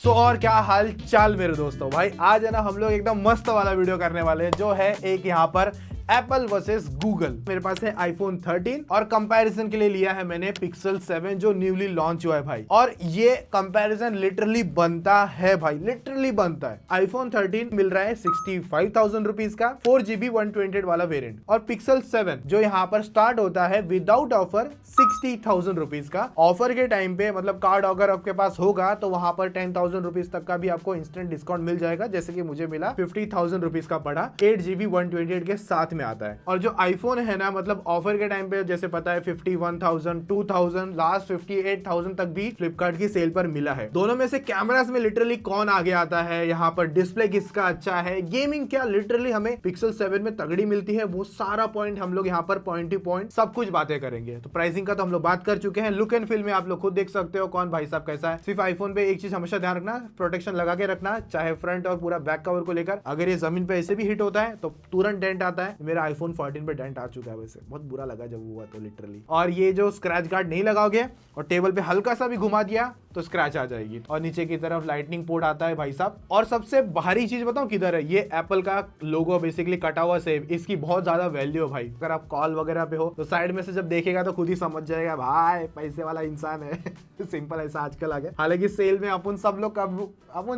और क्या हाल चाल मेरे दोस्तों। भाई आज है ना हम लोग एकदम मस्त वाला वीडियो करने वाले हैं जो है एक यहाँ पर एप्पल वर्सेस गूगल। मेरे पास है आईफोन 13 और कंपैरिजन के लिए लिया है मैंने पिक्सल 7 जो न्यूली लॉन्च हुआ है भाई। और ये कंपैरिजन लिटरली बनता है भाई, लिटरली बनता है। आईफोन 13 मिल रहा है 65,000 रुपीज का 4GB 128 वाला वेरिएंट, और पिक्सल 7 जो यहाँ पर स्टार्ट होता है विदाउट ऑफर 60,000 रुपीज का। ऑफर के टाइम पे मतलब कार्ड अगर आपके पास होगा तो वहां पर 10,000 रुपीज तक का भी आपको इंस्टेंट डिस्काउंट मिल जाएगा, जैसे कि मुझे मिला 50,000 रुपीज का पड़ा 8GB 128 के साथ में आता है। और जो आईफोन है ना मतलब ऑफर के टाइम पे जैसे पता है 51,000 2,000 लास्ट 58,000 तक भी फ्लिपकार्ट की सेल पर मिला है। दोनों में से कैमरास में लिटरली कौन आगे आता है, यहाँ पर डिस्प्ले किसका अच्छा है, गेमिंग क्या लिटरली हमें पिक्सल 7 में तगड़ी मिलती है, वो सारा पॉइंट हम लोग यहाँ पर पॉइंट टू पॉइंट सब कुछ बातें करेंगे। तो प्राइसिंग का तो हम लोग बात कर चुके हैं, लुक एंड फील में आप लोग खुद देख सकते हो कौन भाई साहब कैसा है। सिर्फ आईफोन पे एक चीज हमेशा ध्यान रखना, प्रोटेक्शन लगा के रखना, चाहे फ्रंट और पूरा बैक कवर को लेकर। अगर ये जमीन पे ऐसे भी हिट होता है तो तुरंत डेंट आता है। मेरा आईफोन 14 पे डेंट आ चुका है, वैसे बहुत बुरा लगा जब हुआ तो लिटरली। और ये जो स्क्रैच गार्ड नहीं लगाओगे और टेबल पे हल्का सा भी घुमा दिया तो स्क्रैच आ जाएगी। और नीचे की तरफ लाइटनिंग पोर्ट आता है भाई साहब। और सबसे भारी चीज बताऊं किधर है, ये एप्पल का लोगो बेसिकली कटा हुआ सेब, इसकी बहुत ज्यादा वैल्यू है भाई। अगर आप कॉल वगैरह पे हो तो साइड में से जब देखेगा तो खुद ही समझ जाएगा भाई पैसे वाला इंसान है। सिंपल ऐसा आजकल आ गया। हालांकि सेल में अपन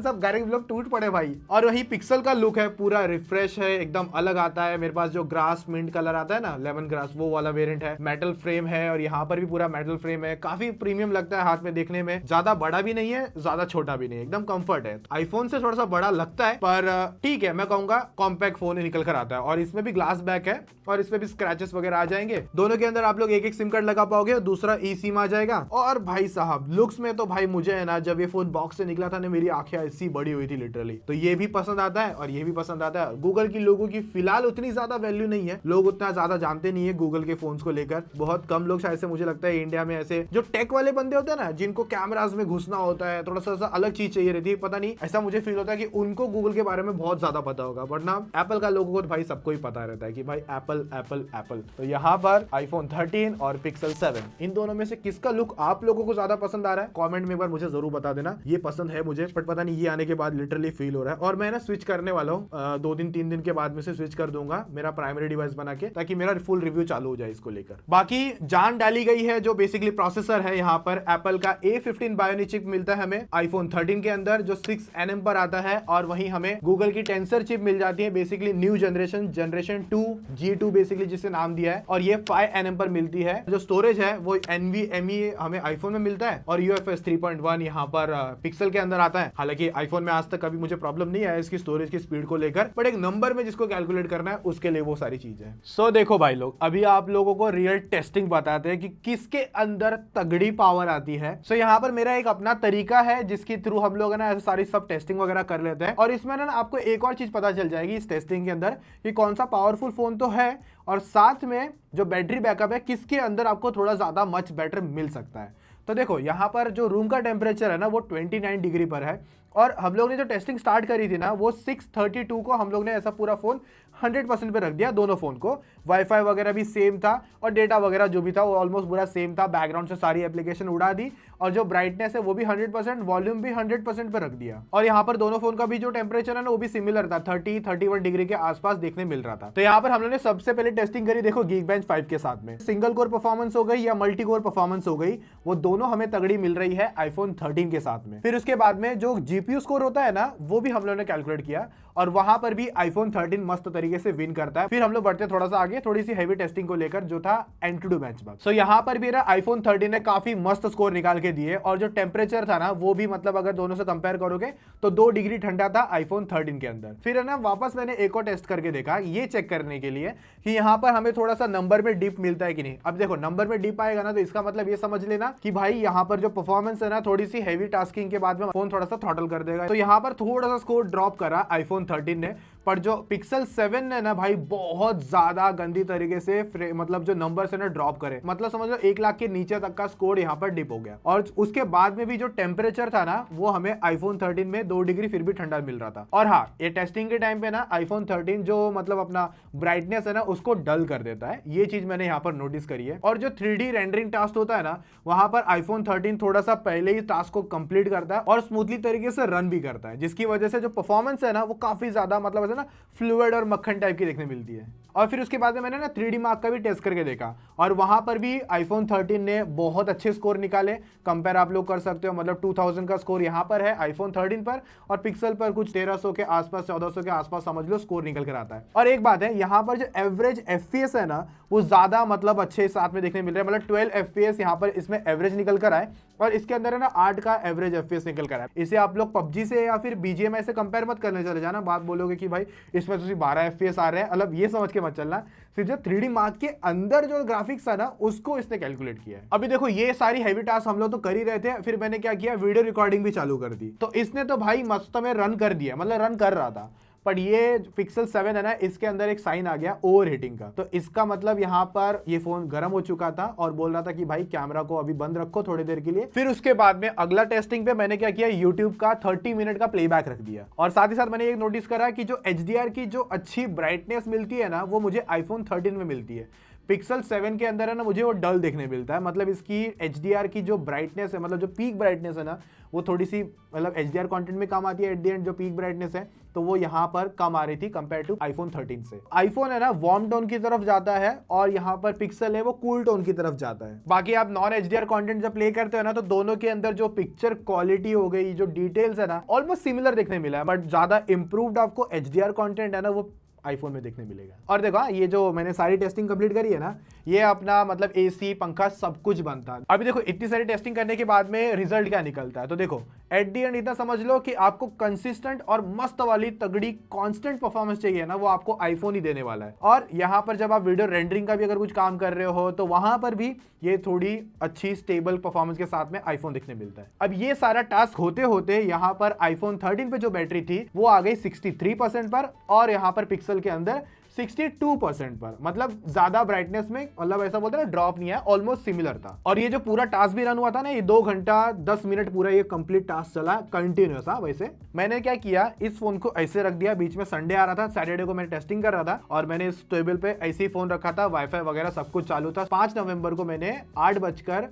सब गरीब लोग टूट पड़े भाई। और वही पिक्सल का लुक है पूरा रिफ्रेश है, एकदम अलग आता है। मेरे पास जो ग्रास मिंट कलर आता है ना, लेमन ग्रास, वो वाला वेरिएंट है। मेटल फ्रेम है और यहाँ पर भी पूरा मेटल फ्रेम है। काफी प्रीमियम लगता है हाथ में देखने में, ज्यादा बड़ा भी नहीं है ज्यादा छोटा भी नहीं है, एकदम कंफर्ट है। आईफोन से थोड़ा सा बड़ा लगता है पर ठीक है, मैं कहूंगा कॉम्पैक्ट फोन ही निकल कर आता है। और इसमें भी ग्लास बैक है और इसमें भी स्क्रैचेस वगैरह आ जाएंगे। दोनों के अंदर आप लोग एक एक सिम कार्ड लगा पाओगे, दूसरा ई सिम आ जाएगा। और भाई साहब लुक्स में तो भाई मुझे है ना, जब ये फोन बॉक्स से निकला था ना मेरी आंखें ऐसी बड़ी हुई थी लिटरली। तो ये भी पसंद आता है और ये भी पसंद आता है। गूगल की लोगों की फिलहाल उतनी ज्यादा वैल्यू नहीं है, लोग उतना ज्यादा जानते नहीं है गूगल के फोन्स को लेकर। बहुत कम लोग शायद से मुझे लगता है इंडिया में ऐसे जो टेक वाले बंदे होते हैं ना, जिनको कैमरास में घुसना होता है, थोड़ा सा अलग चीज चाहिए रहती है, पता नहीं ऐसा मुझे फील होता है कि उनको गूगल के बारे में बहुत ज्यादा पता होगा। वरना एप्पल का लोगों को तो भाई सबको ही पता रहता है कि भाई एप्पल एप्पल एप्पल। तो यहाँ पर आईफोन 13 और पिक्सल 7 इन दोनों में से किसका लुक आप लोगों को ज्यादा पसंद आ रहा है, कमेंट में एक बार मुझे जरूर बता देना। ये पसंद है मुझे, बट पता नहीं ये आने के बाद लिटरली फील हो रहा है। और मैं ना स्विच करने वाला हूँ 2-3 दिन के बाद में से स्विच कर दूंगा मेरा प्राइमरी डिवाइस बना के, ताकि मेरा फुल रिव्यू चालू हो जाए इसको लेकर। बाकी जान डाली गई है जो बेसिकली प्रोसेसर है, यहाँ पर एप्पल का A15 बायोनिक चिप मिलता है हमें आईफोन 13 के अंदर, जो 6nm पर आता है। और वहीं हमें गूगल की टेंसर चिप मिल जाती है, basically new generation 2 G2 basically जिसे नाम दिया है। और ये 5nm पर मिलती है। जो स्टोरेज है वो NVMe हमें आईफोन में मिलता है, और UFS 3.1 यहाँ पर पिक्सल के अंदर आता है। हालांकि आईफोन में आज तक कभी मुझे प्रॉब्लम नहीं आया इसकी स्टोरेज की स्पीड को लेकर, बट एक नंबर में जिसको कैलकुलेट करना है उसके लिए वो सारी चीजें हैं। सो देखो भाई लोग, अभी आप लोगों को रियल टेस्टिंग बताते हैं कि किसके अंदर तगड़ी पावर आती है। सो यहाँ पर मेरा एक अपना तरीका है जिसके थ्रू हम लोग ना सारी सब टेस्टिंग वगैरह कर लेते हैं। और इसमें ना आपको एक और चीज पता चल जाएगी इस टेस्टिंग के अंदर कि कौन सा पावरफुल फोन तो है, और साथ में जो बैटरी बैकअप है किसके अंदर आपको थोड़ा ज्यादा मच बेटर मिल सकता है। तो देखो यहाँ पर जो रूम का टेम्परेचर है ना वो 29 डिग्री पर है, और हम लोग ने जो टेस्टिंग स्टार्ट करी थी ना वो 6:32 को हम लोग ने ऐसा पूरा फोन 100% पे रख दिया दोनों फोन को। वाईफाई वगैरह भी सेम था और डेटा वगैरह जो भी था वो ऑलमोस्ट पूरा सेम था। बैकग्राउंड से सारी एप्लीकेशन उड़ा दी, और जो ब्राइटनेस है वो भी 100%, वॉल्यूम भी 100% पे रख दिया। और यहाँ पर दोनों फोन का भी जो टेम्परेचर है ना वो भी सिमिलर था, 30-31 डिग्री के आसपास देखने मिल रहा था। तो यहाँ पर हम लोग ने सबसे पहले टेस्टिंग करी देखो Geekbench 5 के साथ में। सिंगल कोर परफॉर्मेंस हो गई या मल्टी कोर परफॉर्मेंस हो गई, वो दोनों हमें तगड़ी मिल रही है आईफोन 13 के साथ में। फिर उसके बाद में जो जीपीयू स्कोर होता है ना वो भी हम लोगों ने कैलकुलेट किया, और वहां पर भी आईफोन 13 मस्त तरीके से विन करता है। फिर हम लोग बढ़ते थोड़ा सा आगे, थोड़ी सी हेवी टेस्टिंग को लेकर जो था एंटूडू बेंचमार्क। सो यहाँ पर भी आईफोन 13 ने काफी मस्त स्कोर निकाल के दिए, और जो टेम्परेचर था ना वो भी मतलब अगर दोनों से कंपेयर करोगे तो 2 डिग्री ठंडा था आईफोन 13 के अंदर। फिर है ना वापस मैंने एक और टेस्ट करके देखा ये चेक करने के लिए कि यहाँ पर हमें थोड़ा सा नंबर में डिप मिलता है कि नहीं। अब देखो नंबर में डिप आएगा ना तो इसका मतलब ये समझ लेना कि भाई यहाँ पर जो परफॉर्मेंस है ना थोड़ी सी हेवी टास्किंग के बाद में फोन थोड़ा सा थ्रॉटल कर देगा। तो यहाँ पर थोड़ा सा स्कोर ड्रॉप करा आईफोन 13 ने, पर जो पिक्सल 7 7 ने ना भाई बहुत ज्यादा गंदी तरीके से मतलब जो नंबर्स है ना ड्रॉप करे, मतलब समझ लो 1 लाख के नीचे तक का स्कोर यहाँ पर डिप हो गया। और उसके बाद में भी जो टेम्परेचर था ना वो हमें आईफोन 13 में 2 डिग्री फिर भी ठंडा मिल रहा था। और हाँ, ये टेस्टिंग के टाइम पे ना आईफोन 13 जो मतलब अपना ब्राइटनेस है ना उसको डल कर देता है, ये चीज मैंने यहाँ पर नोटिस करी है। और जो 3D रेंडरिंग टास्क होता है ना वहां पर आईफोन 13 थोड़ा सा पहले ही टास्क को कंप्लीट करता है और स्मूथली तरीके से रन भी करता है, जिसकी वजह से जो परफॉर्मेंस है ना वो काफी ज्यादा मतलब ऐसे ना फ्लूइड और मक्खन टाइप की देखने मिलती है। और फिर उसके बाद में मैंने ना 3D मार्क का भी टेस्ट करके देखा और वहां पर भी आईफोन 13 ने बहुत अच्छे स्कोर निकाले। कंपेयर आप लोग कर सकते हो, मतलब 2000 का स्कोर यहाँ पर है आईफोन 13 पर और पिक्सल पर कुछ 1300 के आसपास 1400 के आसपास समझ लो स्कोर निकल कर आता है। और एक बात है, यहाँ पर जो एवरेज FPS है ना वो ज्यादा मतलब अच्छे साथ में देखने मिल रहा है, मतलब 12 FPS यहाँ पर इसमें एवरेज निकल कर आए और इसके अंदर है ना 8 का एवरेज FPS निकल कर आए। इसे आप लोग PUBG से या फिर BGMI से कंपेयर मत करने चले जाना, बात बोलोगे कि भाई इसमें तो 12 FPS आ रहे हैं, मतलब ये समझ के मत चलना। सिर्फ जो 3D मार्क के अंदर जो ग्राफिक्स है ना उसको इसने कैलकुलेट किया है। अभी देखो ये सारी हैवी टास्क हम लोग तो कर ही रहे थे, फिर मैंने क्या किया, वीडियो रिकॉर्डिंग भी चालू कर दी। तो इसने तो भाई मस्त में रन कर दिया, मतलब रन कर रहा था। पर ये पिक्सल 7 है ना इसके अंदर एक साइन आ गया ओवर हीटिंग का। तो इसका मतलब यहाँ पर ये फोन गर्म हो चुका था और बोल रहा था कि भाई कैमरा को अभी बंद रखो थोड़ी देर के लिए। फिर उसके बाद में अगला टेस्टिंग पे मैंने क्या किया, YouTube का 30 मिनट का प्लेबैक रख दिया। और साथ ही साथ मैंने एक नोटिस करा कि जो HDR की जो अच्छी ब्राइटनेस मिलती है ना वो मुझे आईफोन 13 में मिलती है। पिक्सल 7 के अंदर है ना मुझे वो डल देखने मिलता है, मतलब इसकी HDR की जो ब्राइटनेस है, मतलब जो पीक ब्राइटनेस है ना वो थोड़ी सी मतलब HDR कंटेंट में कम आती है एट द एंड, जो पीक ब्राइटनेस है तो वो यहाँ पर कम आ रही थी कंपेयर टू आईफोन 13 से। आईफोन है ना वार्म टोन की तरफ जाता है और यहाँ पर पिक्सल है वो कूल टोन की तरफ जाता है। बाकी आप नॉन HDR कंटेंट जब प्ले करते हो ना तो दोनों के अंदर जो पिक्चर क्वालिटी हो गई, जो डिटेल्स है ना ऑलमोस्ट सिमिलर देखने मिला है, बट ज्यादा इंप्रूव्ड आपको HDR कंटेंट है ना वो आईफोन में देखने मिलेगा। और देखो ये जो मैंने सारी टेस्टिंग कंप्लीट करी है ना ये अपना मतलब AC पंखा सब कुछ बनता है। अभी देखो इतनी सारी टेस्टिंग करने के बाद में रिजल्ट क्या निकलता है, तो देखो एट दी एंड इतना समझ लो कि आपको कंसिस्टेंट और मस्त वाली तगड़ी कांस्टेंट परफॉर्मेंस चाहिए ना वो आपको आईफोन ही देने वाला है। और यहाँ पर जब आप वीडियो रेंडरिंग का भी अगर कुछ काम कर रहे हो तो वहां पर भी ये थोड़ी अच्छी स्टेबल परफॉर्मेंस के साथ में आईफोन दिखने मिलता है। अब ये सारा टास्क होते होते यहाँ पर आईफोन 13 पे जो बैटरी थी वो आ गई 63% पर और यहाँ पर पिक्सल के अंदर 62% पर, मतलब ज्यादा ब्राइटनेस में मतलब ऐसा बोलते हैं ना ड्रॉप नहीं है, ऑलमोस्ट सिमिलर था। और ये जो पूरा टास्क भी रन हुआ था ना ये 2 घंटा 10 मिनट पूरा ये कंप्लीट टास्क चला कंटिन्यूस। वैसे मैंने क्या किया, इस फोन को ऐसे रख दिया, बीच में संडे आ रहा था, सैटरडे को मैंने टेस्टिंग कर रहा था और मैंने इस टेबल पे ऐसे ही फोन रखा था, वाईफाई वगैरह सब कुछ चालू था। 5 नवंबर को मैंने 8:40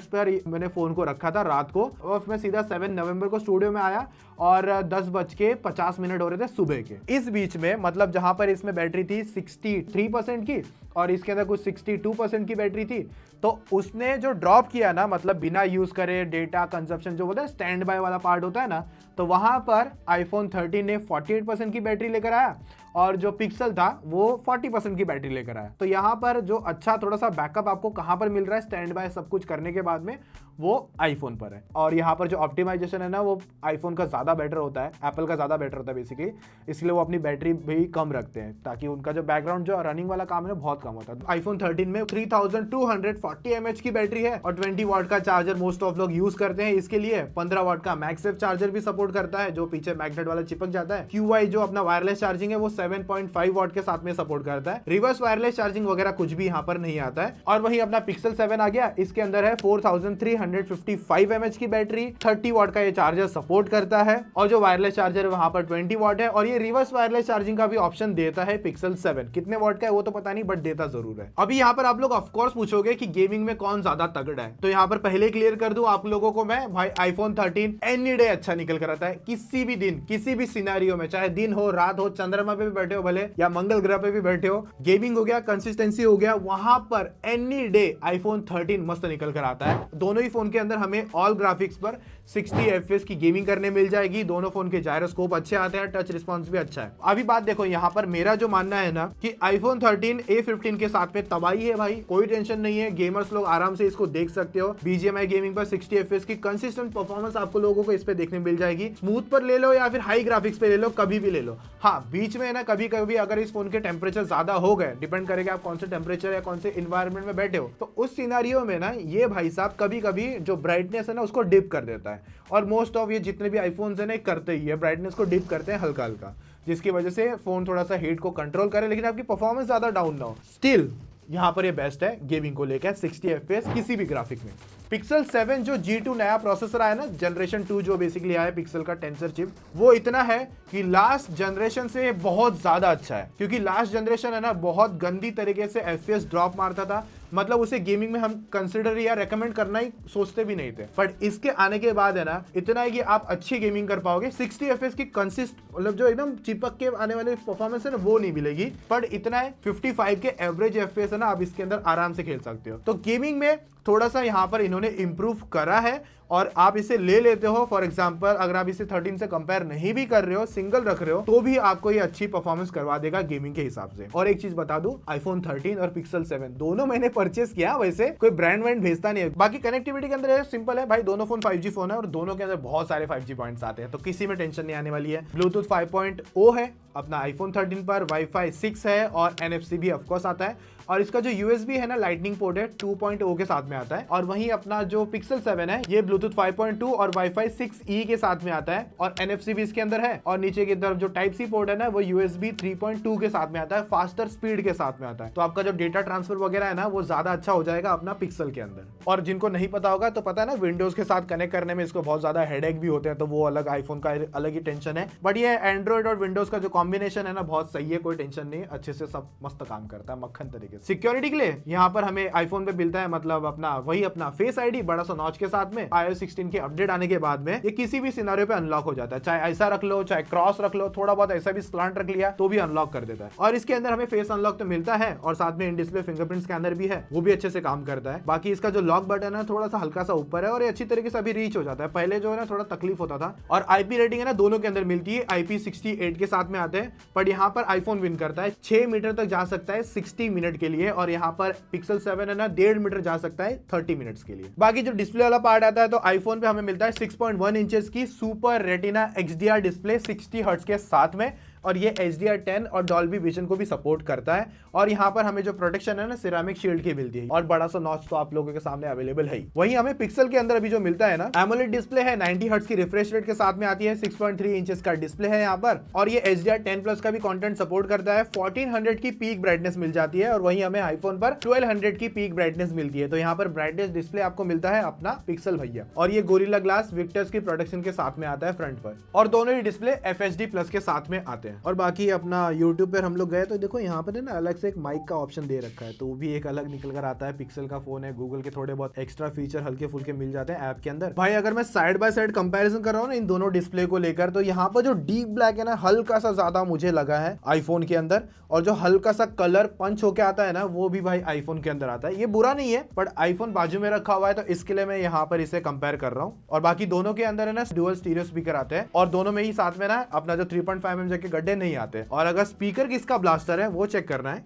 पर मैंने फोन को रखा था रात को और मैं सीधा 7 नवंबर को स्टूडियो में आया और 10:50 हो रहे थे सुबह के। इस बीच में मतलब जहां पर इसमें बैटरी थी 63% की और इसके अंदर कुछ 62% की बैटरी थी, तो उसने जो ड्रॉप किया ना मतलब बिना यूज करे डेटा कंजप्शन जो बोलते हैं स्टैंड बाय वाला पार्ट होता है ना, तो वहां पर आईफोन 13 ने 48% की बैटरी लेकर आया और जो पिक्सल था वो 40% की बैटरी लेकर आया। तो यहाँ पर जो अच्छा थोड़ा सा बैकअप आपको कहाँ पर मिल रहा है स्टैंड बाय सब कुछ करने के बाद में वो आईफोन पर है। और यहाँ पर जो ऑप्टिमाइजेशन है ना वो आईफोन का ज्यादा बेटर होता है, एप्पल का ज्यादा बेटर होता है बेसिकली, इसलिए वो अपनी बैटरी भी कम रखते हैं ताकि उनका जो बैकग्राउंड जो रनिंग वाला काम है ना बहुत कम होता है। आईफोन 13 में 3240 mAh की बैटरी है और 20 वाट का चार्जर मोस्ट ऑफ लोग यूज करते हैं इसके लिए। 15 वाट का मैगसेफ चार्जर भी सपोर्ट करता है जो पीछे मैग्नेट वाला चिपक जाता है। QI जो अपना वायरलेस चार्जिंग है वो 7.5 वाट के साथ में सपोर्ट करता है। रिवर्स वायरलेस चार्जिंग वगैरह कुछ भी यहाँ पर नहीं आता है। और वही अपना पिक्सल 7 आ गया, इसके अंदर है 4355 mAh की बैटरी, 30 वाट का ये चार्जर सपोर्ट करता है और जो वायरलेस चार्जर है वहां पर 20 वाट है और ये रिवर्स वायरलेस चार्जिंग का भी ऑप्शन देता है पिक्सल 7। कितने वाट का है वो तो पता नहीं बट देता जरूर है। अभी यहाँ पर आप लोग ऑफ कोर्स पूछोगे कि गेमिंग में कौन ज्यादा तगड़ा है, तो यहाँ पर पहले क्लियर कर दूं आप लोगों को मैं, भाई आईफोन 13 एनी डे अच्छा निकल कर आता है, किसी भी दिन किसी भी सिनेरियो में, चाहे दिन हो रात हो, चंद्रमा पे भी बैठे हो भले या मंगल ग्रह पे भी बैठे हो, गेमिंग हो गया कंसिस्टेंसी हो गया, वहां पर एनी डे आईफोन 13 मस्त निकल कर आता है। दोनों ही फोन के अंदर हमें ऑल ग्राफिक्स पर 60 FPS की गेमिंग करने मिल जाएगी। दोनों फोन के जायरोस्कोप अच्छे आते हैं, टच रिस्पॉन्स भी अच्छा है। अभी बात देखो यहाँ पर मेरा जो मानना है ना कि आईफोन 13 A15 के साथ में तबाही है भाई, कोई टेंशन नहीं है, गेमर्स लोग आराम से इसको देख सकते हो। BGMI गेमिंग पर 60 FPS की कंसिस्टेंट परफॉर्मेंस आपको लोगों को इस पे देखने मिल जाएगी। स्मूथ पर ले लो या फिर हाई ग्राफिक्स पे ले लो, कभी भी ले लो। हाँ बीच में ना कभी कभी अगर इस फोन के टेम्परेचर ज्यादा हो गए, डिपेंड करेगा आप कौन से टेम्परेचर या कौन से इन्वायरमेंट में बैठे हो, तो उस सिनेरियो में ना ये भाई साहब कभी कभी जो ब्राइटनेस है ना उसको डिप कर देता है। और मोस्ट ऑफ ये जितने भी आईफोन्स है ना करते ही है, ब्राइटनेस को डिप करते हैं हल्का हल्का। जिसकी वजह से फोन थोड़ा सा हीट को कंट्रोल करे लेकिन आपकी परफॉर्मेंस ज्यादा डाउन ना हो। स्टिल यहाँ पर ये बेस्ट है गेमिंग को लेकर 60 FPS किसी भी ग्राफिक में। पिक्सल 7 जो G2 नया प्रोसेसर आया ना, जनरेशन 2 जो बेसिकली आया पिक्सल का टेंसर चिप, वो इतना है कि लास्ट जनरेशन से बहुत ज्यादा अच्छा है। क्योंकि लास्ट जनरेशन है ना बहुत गंदी तरीके से FPS ड्रॉप मारता था, मतलब उसे गेमिंग में हम कंसिडर या रेकमेंड करना ही सोचते भी नहीं थे। बट इसके आने के बाद है ना इतना है कि आप अच्छी गेमिंग कर पाओगे। 60 FPS की कंसिस्ट मतलब जो एकदम चिपक के आने वाले परफॉर्मेंस है ना वो नहीं मिलेगी, बट इतना है 55 के एवरेज FPS है ना आप इसके अंदर आराम से खेल सकते हो। तो गेमिंग में थोड़ा सा यहाँ पर इन्होंने इंप्रूव करा है और आप इसे ले लेते हो। फॉर एग्जांपल अगर आप इसे 13 से कंपेयर नहीं भी कर रहे हो, सिंगल रख रहे हो, तो भी आपको ये अच्छी परफॉर्मेंस करवा देगा गेमिंग के हिसाब से। और एक चीज बता दूं, आईफोन 13 और पिक्सल 7 दोनों मैंने परचेस किया, वैसे कोई ब्रांड वैंड भेजता नहीं है। बाकी कनेक्टिविटी के अंदर सिंपल है भाई, दोनों फोन 5G फोन है और दोनों के अंदर बहुत सारे 5G पॉइंट्स आते हैं, तो किसी में टेंशन नहीं आने वाली है। ब्लूटूथ 5.0 है अपना आईफोन 13 पर, वाईफाई 6 है और NFC भी ऑफकोर्स आता है। और इसका जो USB है ना लाइटनिंग पोर्ट है 2.0 के साथ में आता है। और वहीं अपना जो पिक्सल 7 है ये ब्लूटूथ 5.2 और वाईफाई 6E के साथ में आता है और NFC भी इसके अंदर है। और नीचे की तरफ जो टाइप सी पोर्ट है ना वो USB 3.2 के साथ में आता है, फास्टर स्पीड के साथ में आता है। तो आपका जो डेटा ट्रांसफर वगैरह है ना वो ज्यादा अच्छा हो जाएगा अपना पिक्सल के अंदर। और जिनको नहीं पता होगा तो पता है ना विंडोज के साथ कनेक्ट करने में इसको बहुत ज्यादा हेडेक भी होते हैं, तो वो अलग आईफोन का अलग ही टेंशन है। बट ये एंड्रॉइड और विंडोज का जो कॉम्बिनेशन है ना बहुत सही है, कोई टेंशन नहीं, अच्छे से सब मस्त काम करता है मक्खन तरीके से। सिक्योरिटी के लिए यहाँ पर हमें आईफोन पे मिलता है मतलब अपना वही अपना फेस आईडी बड़ा सा नॉच के साथ में। iOS 16 के अपडेट आने के बाद में ये किसी भी सिनेरियो पे अनलॉक हो जाता है, चाहे ऐसा रख लो चाहे क्रॉस रख लो, थोड़ा बहुत ऐसा भी स्लांट रख लिया तो भी अनलॉक कर देता है। और इसके अंदर हमें फेस अनलॉक तो मिलता है और साथ में इन डिस्प्ले फिंगरप्रिंट स्कैनर भी है, वो भी अच्छे से काम करता है। बाकी इसका जो लॉक बटन है थोड़ा सा हल्का सा ऊपर है और ये अच्छी तरीके से अभी रीच हो जाता है, पहले जो है ना थोड़ा तकलीफ होता था। और IP रेटिंग है ना दोनों के अंदर मिलती है, IP68 के साथ में आते हैं, पर यहाँ पर आईफोन विन करता है। 6 मीटर तक जा सकता है 60 मिनट के लिए और यहाँ पर पिक्सल 7 है ना 1.5 मीटर जा सकता है 30 मिनट्स के लिए। बाकी जो डिस्प्ले वाला पार्ट आता है तो आईफोन पे हमें मिलता है 6.1 इंचेस की super retina XDR display 60 hertz के साथ में, और ये HDR10 और डॉल्बी विजन को भी सपोर्ट करता है। और यहाँ पर हमें जो प्रोटेक्शन है ना सिरेमिक शील्ड की मिलती है और बड़ा सा नॉच तो आप लोगों के सामने अवेलेबल है। वहीं हमें पिक्सल के अंदर अभी जो मिलता है ना एमोलेड डिस्प्ले है, 90 हर्ट्ज की रिफ्रेश रेट के साथ में आती है, 6.3 इंचेस का डिस्प्ले है यहाँ पर, और ये HDR10+ का भी कंटेंट सपोर्ट करता है। 1400 की पीक ब्राइटनेस मिल जाती है और वहीं हमें आईफोन पर 1200 की पीक ब्राइटनेस मिलती है। तो यहाँ पर ब्राइटनेस डिस्प्ले आपको मिलता है अपना पिक्सल भैया, और ये गोरिल्ला ग्लास विक्टर्स की प्रोटेक्शन के साथ में आता है फ्रंट पर, और दोनों ही डिस्प्ले FHD+ के साथ में आते हैं। और बाकी अपना YouTube पर हम लोग गए तो देखो यहाँ पर है ना अलग से एक माइक का ऑप्शन दे रखा है, तो वो भी एक अलग निकल कर आता है। पिक्सल का फोन है, गूगल के थोड़े बहुत एक्स्ट्रा फीचर हल्के फुल्के मिल जाते हैं ऐप के अंदर। भाई अगर मैं साइड बाय साइड कंपैरिजन कर रहा हूँ ना इन दोनों डिस्प्ले को लेकर, तो यहाँ पर जो डीप ब्लैक है ना हल्का सा ज्यादा मुझे लगा है आईफोन के अंदर, और जो हल्का सा कलर पंच होके आता है ना वो भी भाई आईफोन के अंदर आता है। ये बुरा नहीं है, बट आईफोन बाजू में रखा हुआ है तो इसके लिए मैं यहाँ पर इसे कंपेयर कर रहा हूँ। और बाकी दोनों के अंदर है ना डुअल स्टीरियो स्पीकर आते हैं और दोनों में ही साथ में ना अपना जो 3.5 mm के गड्ढे नहीं आते। और अगर स्पीकर किसका ब्लास्टर है वो चेक करना है।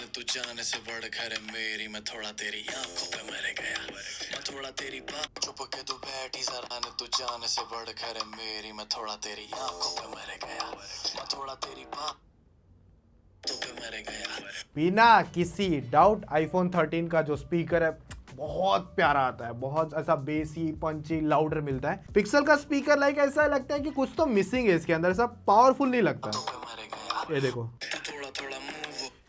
तू जाने से बढ़कर मेरी, मैं थोड़ा तेरी आंखों पे मर गया, मैं थोड़ा तेरी बात चुप के तू बैठी जरा ने, तू जाने से बढ़कर मेरी, मैं थोड़ा तेरी आंखों पे मर गया, मैं थोड़ा तेरी बात पे मर गया। बिना किसी डाउट आईफोन 13 का जो स्पीकर है बहुत प्यारा आता है, बहुत ऐसा बेसी पंची लाउडर मिलता है। पिक्सल का स्पीकर लाइक ऐसा लगता है कि कुछ तो मिसिंग है इसके अंदर, ऐसा पावरफुल नहीं लगता। ये देखो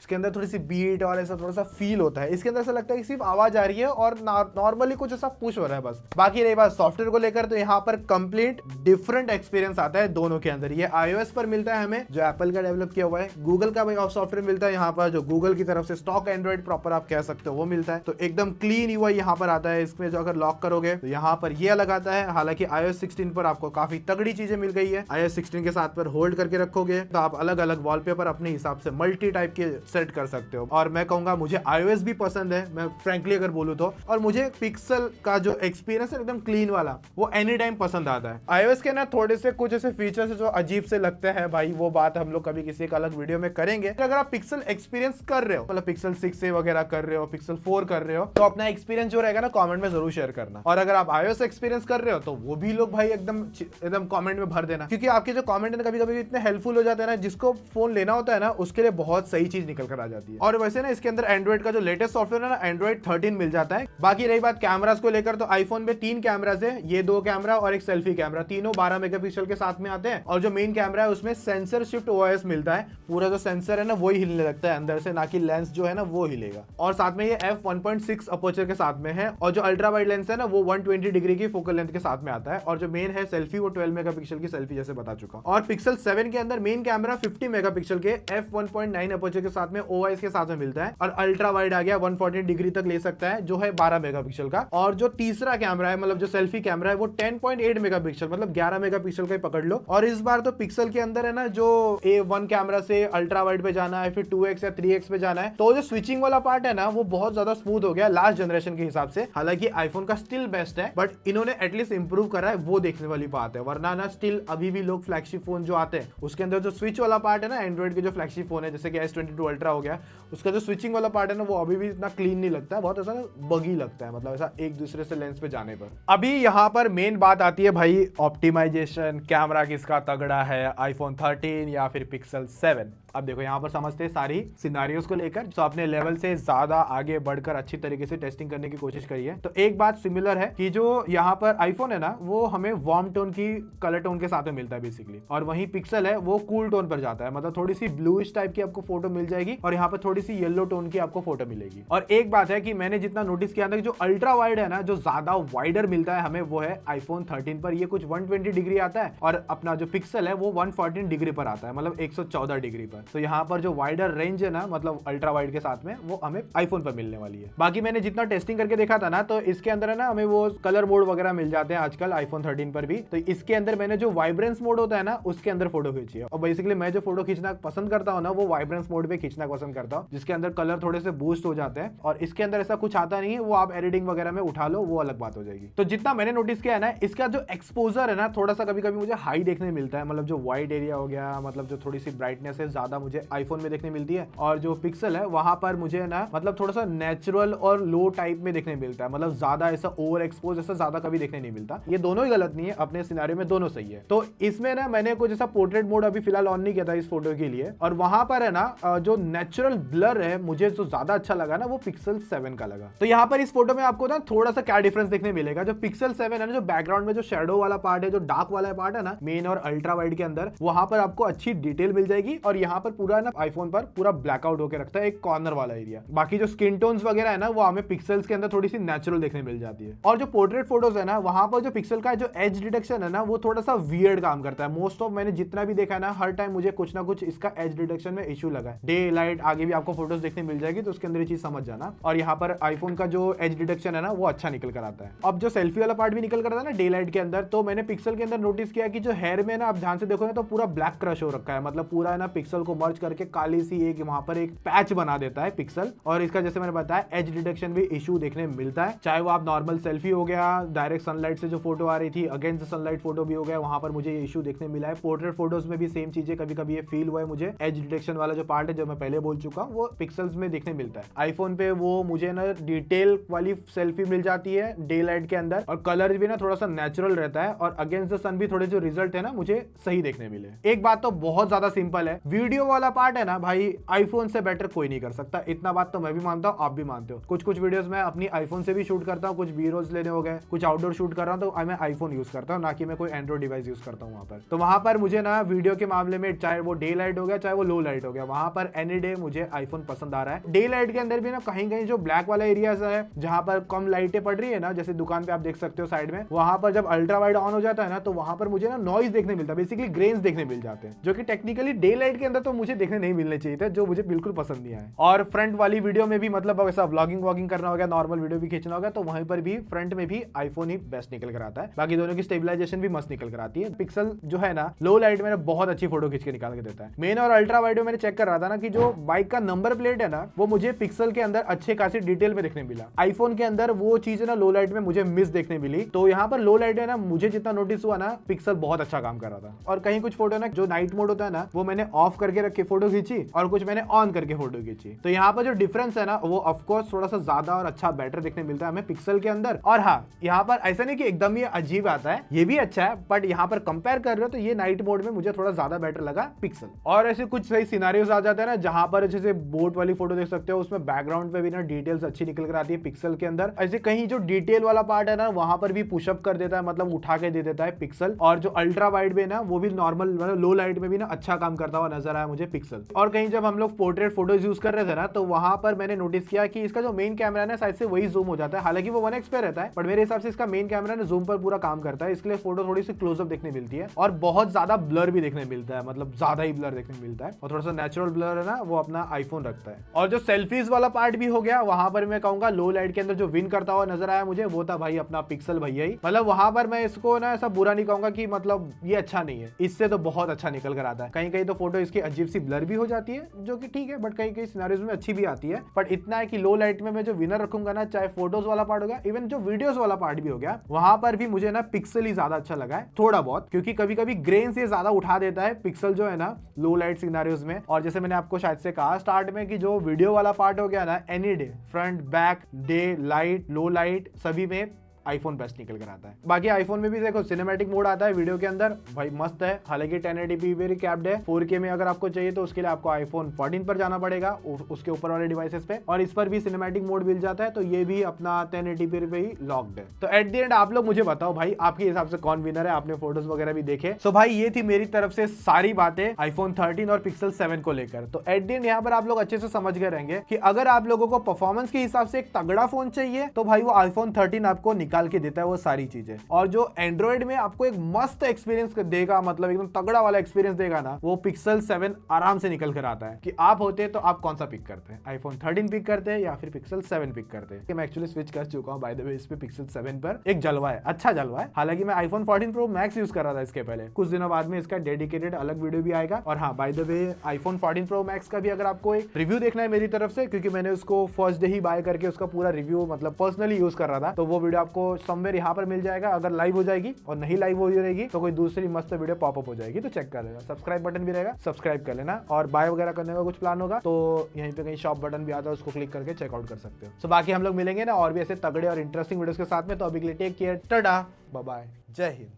इसके अंदर थोड़ी सी बीट और ऐसा थोड़ा सा फील होता है, इसके अंदर ऐसा लगता है कि सिर्फ आवाज आ रही है और नॉर्मली कुछ ऐसा पुश हो रहा है बस। बाकी रही बात सॉफ्टवेयर को लेकर तो यहाँ पर कंप्लीट डिफरेंट एक्सपीरियंस आता है दोनों के अंदर। ये iOS पर मिलता है हमें जो एप्पल का डेवलप किया हुआ है, गूगल का भाई सॉफ्टवेयर मिलता है यहाँ पर जो गूगल की तरफ से स्टॉक एंड्रॉइड प्रॉपर आप कह सकते हो वो मिलता है। तो एकदम क्लीन UI यहाँ पर आता है। इसमें जो अगर लॉक करोगे तो यहाँ पर ये अलग आता है, हालांकि iOS 16 पर आपको काफी तगड़ी चीजें मिल गई है। iOS 16 के साथ पर होल्ड करके रखोगे तो आप अलग अलग वॉलपेपर अपने हिसाब से मल्टी टाइप के सेट कर सकते हो। और मैं कहूंगा मुझे iOS भी पसंद है, मैं फ्रैंकली अगर बोलूं तो, और मुझे पिक्सल का जो एक्सपीरियंस है एकदम क्लीन वाला वो एनी टाइम पसंद आता है। iOS के ना थोड़े से कुछ ऐसे फीचर्स जो अजीब से लगते हैं भाई, वो बात हम लोग कभी किसी एक अलग वीडियो में करेंगे। अगर आप पिक्सल एक्सपीरियंस कर रहे हो, मतलब पिक्सल 6 से वगैरह कर रहे हो, पिक्सल 4 कर रहे हो, तो अपना एक्सपीरियंस जो रहेगा ना कमेंट में जरूर शेयर करना। और अगर आप iOS एक्सपीरियंस कर रहे हो तो वो भी लोग भाई एकदम कमेंट में भर देना, क्योंकि आपके जो कमेंट है कभी कभी इतने हेल्पफुल हो जाते हैं ना, जिसको फोन लेना होता है ना उसके लिए बहुत सही चीज निकल कर आ जाती है। और वैसे ना इसके अंदर एंड्रॉइड का जो लेटेस्ट सॉफ्टवेयर है ना एंड्रॉइड 13 मिल जाता है। बाकी रही बात कैमरास को लेकर, तो आईफोन पे 3 कैमरास है, ये 2 कैमरा और एक सेल्फी कैमरा, तीनों 12 मेगापिक्सल के साथ में आते हैं। और जो मेन कैमरा है उसमें सेंसर शिफ्ट ओएस मिलता है, पूरा जो सेंसर है ना वही हिलने लगता है अंदर से, ना कि लेंस जो है ना वो हिलेगा। और साथ में ये f1.6 अपर्चर के साथ में है, और जो अल्ट्रा वाइड लेंस है ना वो 120 डिग्री की फोकल लेंथ के साथ में आता है। और जो मेन है सेल्फी वो 12 मेगापिक्सल की सेल्फी जैसे बता चुका। और पिक्सल 7 के अंदर मेन कैमरा 50 मेगापिक्सल के f1.9 अपर्चर के साथ में ओआईएस के साथ में मिलता है। और अल्ट्रा वाइड आ गया 140 डिग्री तक ले सकता है, जो है 12 मेगापिक्सल का। और जो तीसरा कैमरा है मतलब जो सेल्फी कैमरा है वो 10.8 मेगापिक्सल मतलब 11 मेगापिक्सल का ही पकड़ लो। और इस बार तो पिक्सल के अंदर है ना जो A1 कैमरा से अल्ट्रा वाइड पे जाना है, फिर 2x या 3x पे जाना है, तो जो स्विचिंग वाला पार्ट है ना वो बहुत ज्यादा स्मूथ हो गया लास्ट जनरेशन के हिसाब से। हालांकि आईफोन का स्टिल बेस्ट है, बट इन्होंने एटलीस्ट इंप्रूव करा है, वो देखने वाली बात है। वरना ना स्टिल अभी भी लोग फ्लैगशिप फोन जो आते हैं उसके अंदर जो स्विच वाला पार्ट है ना एंड्रॉइड के जो फ्लैगशिप फोन है जैसे कि S22 अल्ट्रा हो गया, उसका जो स्विचिंग वाला पार्ट है ना वो अभी भी इतना क्लीन नहीं लगता है, बहुत ऐसा बगी लगता है, मतलब ऐसा एक दूसरे से लेंस पे जाने पर। अभी यहाँ पर मेन बात आती है भाई ऑप्टिमाइजेशन, कैमरा किसका तगड़ा है, आईफोन 13 या फिर पिक्सल 7। अब देखो यहाँ पर समझते हैं सारी सिनारियोस को लेकर, तो अपने लेवल से ज्यादा आगे बढ़कर अच्छी तरीके से टेस्टिंग करने की कोशिश करी है। तो एक बात सिमिलर है कि जो यहाँ पर आईफोन है ना वो हमें वार्म टोन की कलर टोन के साथ में मिलता है बेसिकली, और वहीं पिक्सल है वो कूल टोन पर जाता है, मतलब थोड़ी सी ब्लूइश टाइप की आपको फोटो मिल जाएगी और यहाँ पर थोड़ी सी येलो टोन की आपको फोटो मिलेगी। और एक बात है कि मैंने जितना नोटिस किया था कि जो अल्ट्रा वाइड है ना जो ज्यादा वाइडर मिलता है हमें वो है आईफोन 13 पर, ये कुछ 120 डिग्री आता है, और अपना जो पिक्सल है वो 114 डिग्री पर आता है, मतलब 114 डिग्री पर। तो यहाँ पर जो वाइडर रेंज है ना मतलब अल्ट्रा वाइड के साथ में वो हमें आईफोन पर मिलने वाली है। बाकी मैंने जितना टेस्टिंग करके देखा था ना तो इसके अंदर है ना हमें वो कलर मोड वगैरह मिल जाते हैं आजकल आईफोन 13 पर भी। तो इसके अंदर मैंने जो वाइब्रेंस मोड होता है ना उसके अंदर फोटो खींची है, और बेसिकली मैं जो फोटो खींचना पसंद करता हूँ ना वो वाइब्रेंस मोड पे खींचना पसंद करता हूँ, जिसके अंदर कलर थोड़े से बूस्ट हो जाते हैं। और इसके अंदर ऐसा कुछ आता नहीं है, वो आप एडिटिंग वगैरह में उठा लो, वो अलग बात हो जाएगी। तो जितना मैंने नोटिस किया है ना इसका जो एक्सपोजर है ना थोड़ा सा कभी कभी मुझे हाई देखने मिलता है, मतलब जो वाइड एरिया हो गया, मतलब जो थोड़ी सी ब्राइटनेस है ज्यादा मुझे आईफोन में देखने मिलती है, और जो पिक्सल है वहां पर मुझे ना मतलब थोड़ा सा नेचुरल और लो टाइप में देखने मिलता है, मतलब ज्यादा ऐसा ओवर एक्सपोज ऐसा ज्यादा कभी देखने नहीं मिलता। ये दोनों ही गलत नहीं है, अपने सिनेरियो में दोनों सही है। तो इसमें ना मैंने कुछ ऐसा पोर्ट्रेट मोड अभी फिलहाल ऑन नहीं किया था इस फोटो के लिए, और वहां पर है ना जो नेचुरल ब्लर है मुझे जो ज्यादा अच्छा लगा ना वो पिक्सल 7 का लगा। तो यहाँ पर इस फोटो में आपको ना थोड़ा सा क्या डिफरेंस देखने मिलेगा, जो पिक्सल 7 है ना जो बैकग्राउंड में जो शेडो वाला पार्ट है, जो डार्क वाला पार्ट है ना मेन और अल्ट्रा वाइड के अंदर, वहां पर आपको अच्छी डिटेल मिल जाएगी, और यहाँ पर पूरा ना आईफोन पर पूरा ब्लैकआउट होकर रखता है एक कॉर्नर वाला एरिया। बाकी जो स्किन टोन्स वगैरह है ना वो हमें पिक्सल्स के अंदर थोड़ी सी नेचुरल देखने मिल जाती है। और जो पोर्ट्रेट फोटोज है ना वहां पर जो पिक्सल का जो एज डिटेक्शन है ना वो थोड़ा सा वियर्ड काम करता है। मोस्ट ऑफ मैंने जितना भी देखा है ना हर टाइम मुझे कुछ ना कुछ इसका एज डिटेक्शन में इशू लगा है। डे लाइट आगे भी आपको फोटोज देखने मिल जाएगी तो उसके अंदर ये चीज समझ जाना। और यहाँ पर आईफोन का जो एज डिटेक्शन है ना वो अच्छा निकल कर आता है। अब जो सेल्फी वाला पार्ट भी निकल कर आता है ना डे लाइट के अंदर, तो मैंने पिक्सल के अंदर नोटिस किया कि जो हेयर में ना आप ध्यान से देखो ना तो पूरा ब्लैक क्रश हो रखा है, मतलब पूरा है ना पिक्सल को मर्ज करके काली सी एक वहां पर एक पैच बना देता है पिक्सल। और इसका जैसे मैंने बताया एज डिटेक्शन भी इशू देखने मिलता है, चाहे वो आप नॉर्मल सेल्फी हो गया, डायरेक्ट सनलाइट से जो फोटो आ रही थी अगेंस्ट सनलाइट फोटो भी हो गया, वहां पर मुझे ये इशू देखने मिला है। पोर्ट्रेट फोटोज में भी सेम चीजें कभी कभी ये फील हुआ है मुझे, एज डिटेक्शन वाला जो पार्ट है जो मैं पहले बोल चुका हूँ वो पिक्सल्स में देखने मिलता है। आईफोन पे वो मुझे ना डिटेल वाली सेल्फी मिल जाती है डे लाइट के अंदर, और कलर भी ना थोड़ा सा नेचुरल रहता है, और अगेंस्ट द सन भी थोड़े जो रिजल्ट है ना मुझे सही देखने मिले। एक बात तो बहुत ज्यादा सिंपल है, वीडियो वाला पार्ट है ना भाई आईफोन से बेटर कोई नहीं कर सकता, इतना बात तो मैं भी मानता हूँ आप भी मानते हो। कुछ कुछ वीडियोस मैं अपनी आईफोन से भी शूट करता हूँ, कुछ बी-रोल्स लेने हो गए, कुछ आउटडोर शूट कर रहा हूँ तो मैं आईफोन यूज करता हूँ, ना कि मैं कोई एंड्रॉइड डिवाइस यूज करता हूँ वहां पर। तो वहां पर मुझे ना वीडियो के मामले में चाहे वो डे लाइट हो गया चाहे वो लो लाइट हो गया, वहां पर एनी डे मुझे आईफोन पसंद आ रहा है। डे लाइट के अंदर भी ना कहीं कहीं जो ब्लैक वाला एरिया है जहां पर कम लाइटें पड़ रही है ना, जैसे दुकान पे आप देख सकते हो साइड में, वहां पर जब अल्ट्रा वाइड ऑन हो जाता है ना तो वहां पर मुझे ना नॉइज देखने मिलता है, बेसिकली ग्रेन्स देखने मिल जाते हैं, जो कि टेक्निकली डे लाइट के अंदर तो मुझे देखने नहीं मिलने चाहिए थे, जो मुझे बिल्कुल पसंद नहीं आया। और फ्रंट वाली वीडियो में भी मतलब ऐसा व्लॉगिंग वॉगिंग करना होगा, नॉर्मल वीडियो भी खींचना होगा, तो वहीं पर भी फ्रंट में भी आईफोन ही बेस्ट निकल कर आता है। बाकी दोनों की स्टेबलाइजेशन भी मस्त निकल कर आती है। पिक्सल जो है ना लो लाइट में बहुत अच्छी फोटो खींच के निकाल के देता है। मेन और अल्ट्रा वाइड में मैंने चेक कर रहा था ना कि जो बाइक का नंबर प्लेट है ना वो मुझे पिक्सल के अंदर अच्छे खासी डिटेल में देखने मिला, आईफोन के अंदर वो चीज है ना लो लाइट में मुझे मिस देखने मिली। तो यहाँ पर लो लाइट है ना मुझे जितना नोटिस हुआ ना पिक्सल बहुत अच्छा काम कर रहा था। और कहीं कुछ फोटो ना जो नाइट मोड होता है ना वो मैंने ऑफ करके के रख के फोटो खींची और कुछ मैंने ऑन करके फोटो खींची। तो यहाँ पर जो डिफरेंस है ना वो ऑफकोर्स थोड़ा सा ज्यादा और अच्छा बेटर देखने मिलता है हमें पिक्सल के अंदर। और हाँ, यहाँ पर ऐसा नहीं कि एकदम ही अजीब आता है, ये भी अच्छा है, बट यहाँ पर कंपेयर कर रहे हो तो ये नाइट मोड में मुझे थोड़ा ज्यादा बेटर लगा पिक्सल। और ऐसे कुछ सही सिनारियोज आ जाते हैं ना जहां पर जैसे बोट वाली फोटो देख सकते हो, उसमें बैकग्राउंड पे भी ना डिटेल्स अच्छी निकल कर आती है पिक्सल के अंदर। ऐसे कहीं जो डिटेल वाला पार्ट है ना वहां पर भी पुशअप कर देता है, मतलब उठा के दे देता है पिक्सल। और जो अल्ट्रा वाइड में ना वो भी नॉर्मल मतलब लो लाइट में भी ना अच्छा काम करता हुआ नजर आया मुझे पिक्सल। और कहीं जब हम लोग पोर्ट्रेट फोटोज यूज कर रहे थे ना तो वहां पर मैंने नोटिस किया कि इसका जो मेन कैमरा है शायद से वही जूम हो जाता है, हालांकि वो 1x पे रहता है, बट मेरे हिसाब से इसका मेन कैमरा ना जूम पर पूरा काम करता है, इसलिए फोटो थोड़ी सी क्लोजअप देखने मिलती है और बहुत ज्यादा ब्लर भी देखने मिलता है, मतलब ज्यादा ही ब्लर देखने मिलता है। और थोड़ा सा नेचुरल ब्लर है ना वो अपना आईफोन रखता है। और जो सेल्फीज वाला पार्ट भी हो गया, वहां पर मैं कहूंगा लो लाइट के अंदर जो विन करता हुआ नजर आया मुझे वो था भाई अपना पिक्सल भैया ही। मतलब वहां पर मैं इसको ना ऐसा बुरा नहीं कहूंगा कि मतलब ये अच्छा नहीं है, इससे तो बहुत अच्छा निकल कर आता है। कहीं कहीं तो फोटो इसकी अजीब सी ब्लर भी हो जाती है जो कि ठीक है, बट कहीं कहीं सिनेरियोज में अच्छी भी आती है। बट इतना है कि लो लाइट में मैं जो विनर रखूंगा ना, चाहे फोटोज वाला पार्ट हो गया, इवन जो वीडियोस वाला पार्ट भी हो गया, वहां पर भी मुझे ना पिक्सल ही ज्यादा अच्छा लगा है थोड़ा बहुत, क्योंकि कभी कभी ग्रेन से ज्यादा उठा देता है पिक्सल जो है ना लो लाइट सिनेरियोज में। और जैसे मैंने आपको शायद से कहा स्टार्ट में कि जो वीडियो वाला पार्ट हो गया ना, any day front back day light लो लाइट सभी में आईफोन बेस्ट निकल कर आता है। बाकी आईफोन में भी देखो सिनेमैटिक मोड आता है वीडियो के अंदर, भाई मस्त है, हालांकि 1080p भी कैप्ड है। 4K में अगर आपको चाहिए तो उसके लिए आपको आईफोन 14 पर जाना पड़ेगा, उसके ऊपर वाले डिवाइसेस पे, और इस पर भी सिनेमैटिक मोड मिल जाता है, तो ये भी अपना 1080p पे ही लॉक्ड है। तो एट द एंड आप लोग मुझे बताओ भाई आपके हिसाब से कौन विनर है, आपने फोटोज वगैरह भी देखे। सो भाई ये थी मेरी तरफ से सारी बातें आईफोन 13 और पिक्सल 7 को लेकर। तो एट द एंड यहाँ पर आप लोग अच्छे से समझ गए रहेंगे कि अगर आप लोगों को परफॉर्मेंस के हिसाब से एक तगड़ा फोन चाहिए तो भाई वो आईफोन 13 आपको निकाल के देता है वो सारी चीजें। और जो एंड्रॉइड में आपको एक मस्त एक्सपीरियंस देगा, मतलब एकदम तगड़ा वाला एक्सपीरियंस देगा ना, वो पिक्सल 7 आराम से निकल कर आता है। कि आप होते तो आप कौन सा पिक करते हैं, आईफोन 13 पिक करते हैं या फिर पिक्सल 7 पिक करते हैं। मैं एक्चुअली स्विच कर चुका हूं बाय द वे, इस पे पिक्सल 7 पर एक जलवा है, अच्छा जलवा है। हालांकि मैं आईफोन 14 प्रो मैक्स यूज कर रहा था इसके पहले, कुछ दिनों बाद में इसका डेडिकेटेड अलग वीडियो भी आएगा। और हाँ by the way iPhone 14 pro max का भी अगर आपको एक रिव्यू देखना है मेरी तरफ से, क्योंकि मैंने उसको फर्स्ट डे ही बाय करके उसका पूरा रिव्यू मतलब पर्सनली यूज कर रहा था, तो वो वीडियो आपको समवेयर यहाँ पर मिल जाएगा। अगर लाइव हो जाएगी और नहीं लाइव हो रहेगी तो कोई दूसरी मस्त वीडियो पॉपअप हो जाएगी, तो चेक कर लेना। सब्सक्राइब बटन भी रहेगा, सब्सक्राइब कर लेना। और बाय वगैरह करने का कुछ प्लान होगा तो यहीं पे कहीं शॉप बटन भी आता है, उसको क्लिक करके चेकआउट कर सकते हो। तो बाकी हम लोग मिलेंगे ना और भी ऐसे तगड़े और इंटरेस्टिंग वीडियोस के साथ में। तो अभी के लिए take care, tata, bye bye, जय हिंद।